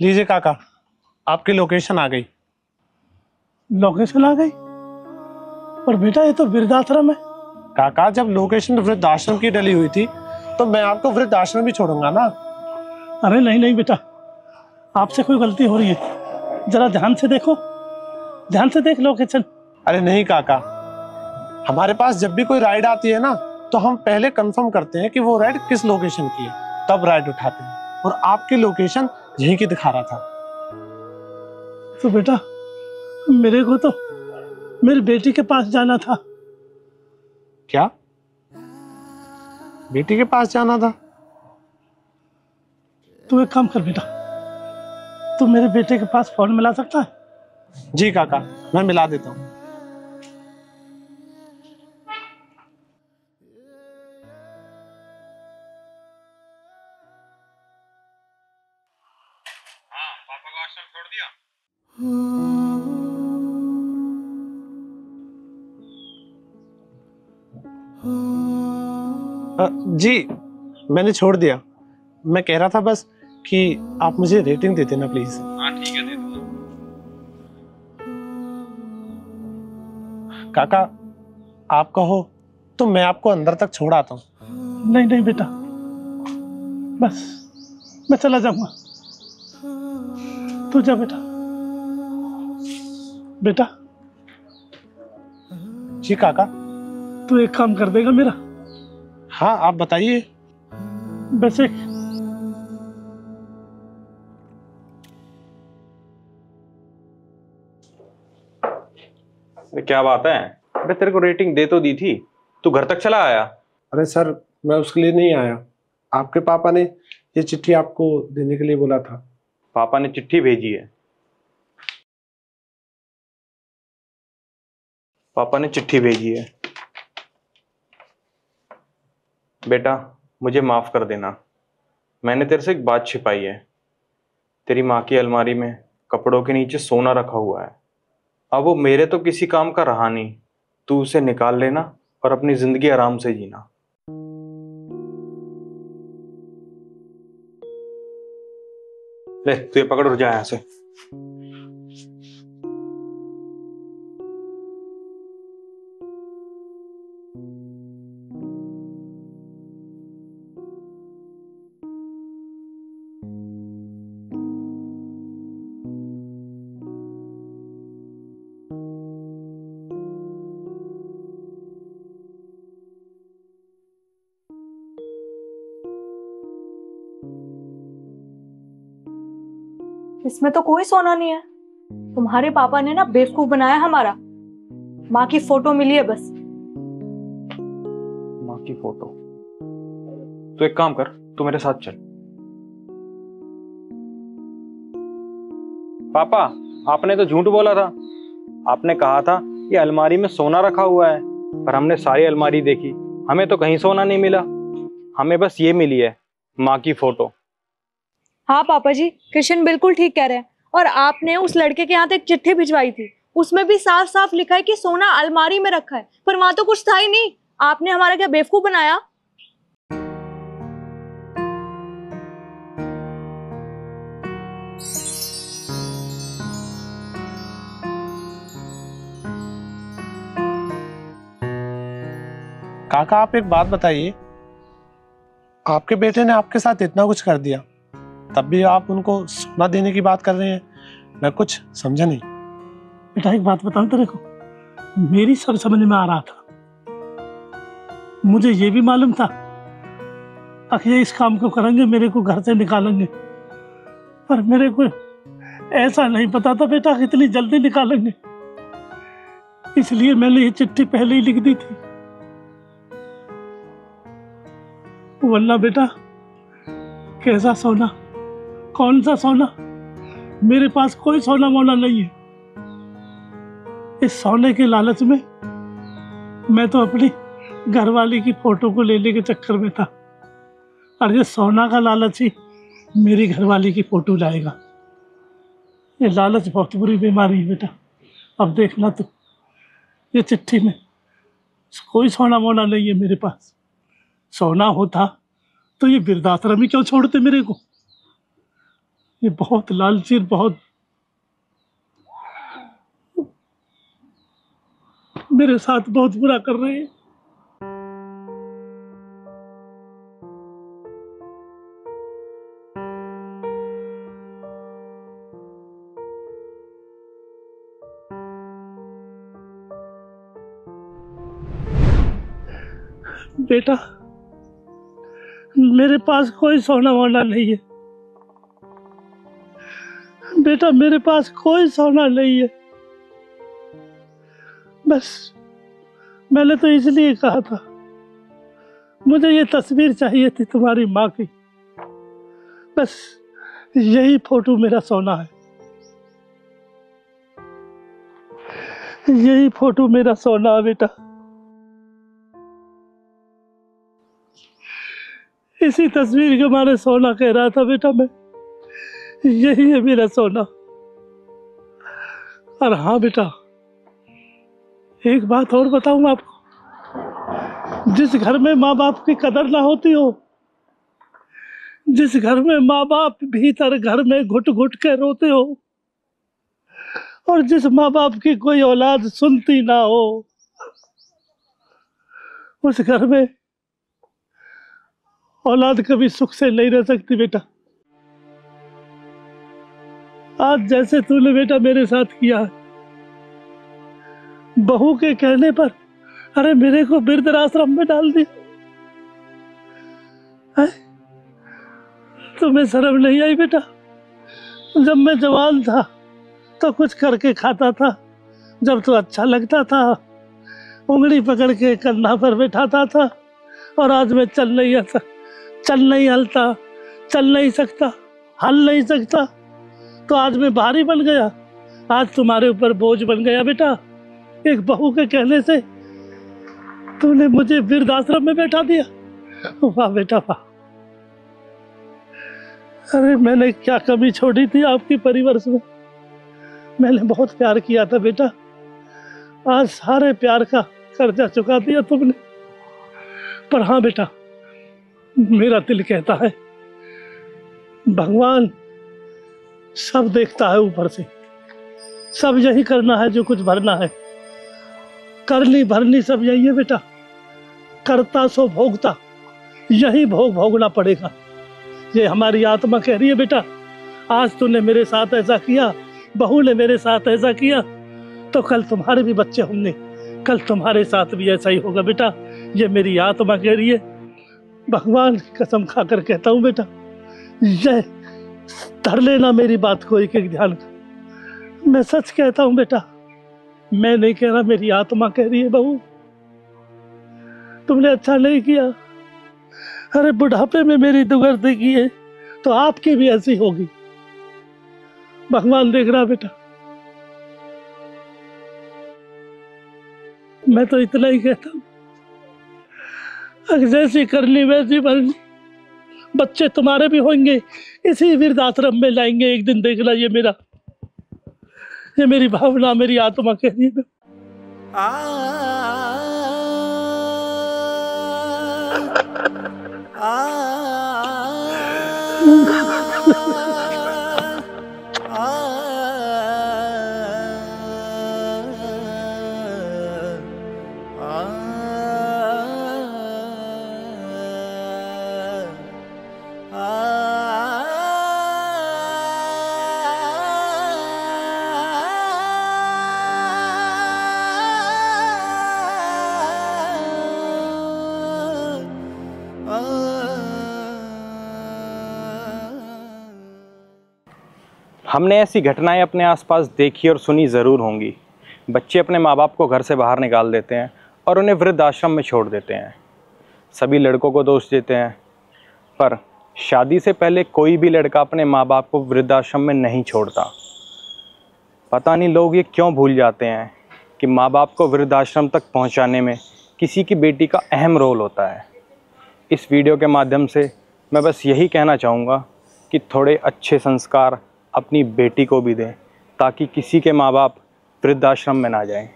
लीजिए काका, आपकी लोकेशन आ गई। लोकेशन आ गई? पर बेटा ये तो वृद्धाश्रम है। काका, जब लोकेशन वृद्धाश्रम की डली हुई थी तो मैं आपको वृद्धाश्रम भी छोड़ूंगा ना। अरे नहीं नहीं बेटा, आपसे कोई गलती हो रही है, जरा ध्यान से देखो, ध्यान से देख लोकेशन। अरे नहीं काका, हमारे पास जब भी कोई राइड आती है ना तो हम पहले कंफर्म करते हैं कि वो राइड किस लोकेशन की है, तब राइड उठाते हैं, और आपकी लोकेशन यहीं की दिखा रहा था। तो बेटा मेरे को तो मेरी बेटी के पास जाना था। क्या? बेटी के पास जाना था? तू एक काम कर बेटा, तू मेरे बेटे के पास फोन मिला सकता है? जी काका, मैं मिला देता हूँ। हाँ, पापा को आश्रम छोड़ दिया? जी मैंने छोड़ दिया। मैं कह रहा था बस कि आप मुझे रेटिंग दे देना प्लीज। हाँ ठीक है, दे दूंगा। काका, आप कहो तो मैं आपको अंदर तक छोड़ आता हूँ। नहीं नहीं बेटा, बस मैं चला जाऊंगा, तू जा बेटा। बेटा जी काका। तू एक काम कर देगा मेरा? हाँ आप बताइए। वैसे अरे क्या बात है? अरे तेरे को रेटिंग दे तो दी थी, तू घर तक चला आया? अरे सर, मैं उसके लिए नहीं आया, आपके पापा ने ये चिट्ठी आपको देने के लिए बोला था। पापा ने चिट्ठी भेजी है? पापा ने चिट्ठी भेजी है। बेटा मुझे माफ कर देना, मैंने तेरे से एक बात छिपाई है। तेरी माँ की अलमारी में कपड़ों के नीचे सोना रखा हुआ है। अब वो मेरे तो किसी काम का रहा नहीं, तू उसे निकाल लेना और अपनी जिंदगी आराम से जीना। ले तू ये पकड़ और जा यहां से। इसमें तो कोई सोना नहीं है। तुम्हारे पापा ने ना बेवकूफ बनाया हमारा। माँ की फोटो मिली है बस। माँ की फोटो? तू एक काम कर, तू मेरे साथ चल। पापा आपने तो झूठ बोला था, आपने कहा था कि अलमारी में सोना रखा हुआ है, पर हमने सारी अलमारी देखी, हमें तो कहीं सोना नहीं मिला। हमें बस ये मिली है, माँ की फोटो। हाँ पापा जी, कृष्ण बिल्कुल ठीक कह रहे हैं। और आपने उस लड़के के यहाँ तक चिट्ठी भिजवाई थी, उसमें भी साफ साफ लिखा है कि सोना अलमारी में रखा है, पर वहां तो कुछ था ही नहीं। आपने हमारा क्या बेवकूफ बनाया? काका आप एक बात बताइए, आपके बेटे ने आपके साथ इतना कुछ कर दिया, तब भी आप उनको सोना देने की बात कर रहे हैं? मैं कुछ समझा नहीं। बेटा एक बात बताऊं तेरे को, मेरी सब समझ में आ रहा था। मुझे ये भी मालूम था कि इस काम को करेंगे, मेरे को घर से निकालेंगे, पर मेरे को ऐसा नहीं पता था बेटा कितनी जल्दी निकालेंगे। इसलिए मैंने ये चिट्ठी पहले ही लिख दी थी, वरना बेटा कैसा सोना, कौन सा सोना, मेरे पास कोई सोना मोना नहीं है। इस सोने के लालच में मैं तो अपनी घरवाली की फोटो को लेने के चक्कर में था, और ये सोना का लालच ही मेरी घरवाली की फोटो लाएगा। ये लालच बहुत बुरी बीमारी है बेटा। अब देखना तो, ये चिट्ठी में कोई सोना मोना नहीं है मेरे पास। सोना होता तो ये वृद्धाश्रम ही क्यों छोड़ते मेरे को। ये बहुत लालची, बहुत मेरे साथ बहुत बुरा कर रहे हैं। बेटा, मेरे पास कोई सोना वोना नहीं है बेटा, मेरे पास कोई सोना नहीं है। बस मैंने तो इसलिए कहा था, मुझे ये तस्वीर चाहिए थी तुम्हारी माँ की। बस यही फोटो मेरा सोना है, यही फोटो मेरा सोना है बेटा। इसी तस्वीर के मारे सोना कह रहा था बेटा मैं, यही है मेरा सोना। और हाँ बेटा, एक बात और बताऊं आपको, जिस घर में माँ बाप की कदर ना होती हो, जिस घर में माँ बाप भीतर घर में घुट घुट के रोते हो, और जिस माँ बाप की कोई औलाद सुनती ना हो, उस घर में औलाद कभी सुख से नहीं रह सकती बेटा। आज जैसे तूने बेटा मेरे साथ किया है, बहू के कहने पर अरे मेरे को वृद्धाश्रम में डाल दिया है? तुम्हें शर्म नहीं आई बेटा? जब मैं जवान था तो कुछ करके खाता था, जब तो अच्छा लगता था उंगली पकड़ के कंधा पर बैठाता था, और आज मैं चल नहीं आता, चल नहीं हलता, चल नहीं सकता, हल नहीं सकता, तो आज मैं भारी बन गया, आज तुम्हारे ऊपर बोझ बन गया बेटा। एक बहू के कहने से तूने मुझे वृद्धाश्रम में बैठा दिया। वाह बेटा वाह। अरे मैंने क्या कमी छोड़ी थी आपकी परिवर्ष में? मैंने बहुत प्यार किया था बेटा, आज सारे प्यार का कर्जा चुका दिया तुमने। पर हाँ बेटा, मेरा दिल कहता है भगवान सब देखता है ऊपर से, सब यही करना है जो कुछ भरना है, करनी भरनी सब यही है बेटा। करता सो भोगता, यही भोग भोगना पड़ेगा। ये हमारी आत्मा कह रही है बेटा, आज तूने मेरे साथ ऐसा किया, बहू ने मेरे साथ ऐसा किया, तो कल तुम्हारे भी बच्चे होंगे, कल तुम्हारे साथ भी ऐसा ही होगा बेटा। ये मेरी आत्मा कह रही है। भगवान की कसम खाकर कहता हूँ बेटा, ये धर लेना मेरी बात को एक एक ध्यान कर। मैं सच कहता हूँ बेटा, मैं नहीं कह रहा, मेरी आत्मा कह रही है बहू तुमने अच्छा नहीं किया। अरे बुढ़ापे में मेरी दुर्गति की है तो आपकी भी ऐसी होगी, भगवान देख रहा बेटा। मैं तो इतना ही कहता हूँ, जैसी करनी वैसी भरनी। बच्चे तुम्हारे भी होंगे, इसी वृद्धाश्रम में लाएंगे एक दिन, देखना। ये मेरी भावना, मेरी आत्मा कह रही है। हमने ऐसी घटनाएं अपने आसपास देखी और सुनी ज़रूर होंगी। बच्चे अपने माँ बाप को घर से बाहर निकाल देते हैं और उन्हें वृद्ध आश्रम में छोड़ देते हैं। सभी लड़कों को दोष देते हैं, पर शादी से पहले कोई भी लड़का अपने माँ बाप को वृद्धाश्रम में नहीं छोड़ता। पता नहीं लोग ये क्यों भूल जाते हैं कि माँ बाप को वृद्धाश्रम तक पहुँचाने में किसी की बेटी का अहम रोल होता है। इस वीडियो के माध्यम से मैं बस यही कहना चाहूँगा कि थोड़े अच्छे संस्कार अपनी बेटी को भी दें, ताकि किसी के माँ बाप वृद्धाश्रम में ना जाएं।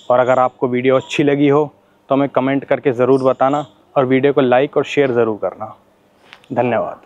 और अगर आपको वीडियो अच्छी लगी हो तो हमें कमेंट करके ज़रूर बताना, और वीडियो को लाइक और शेयर ज़रूर करना। धन्यवाद।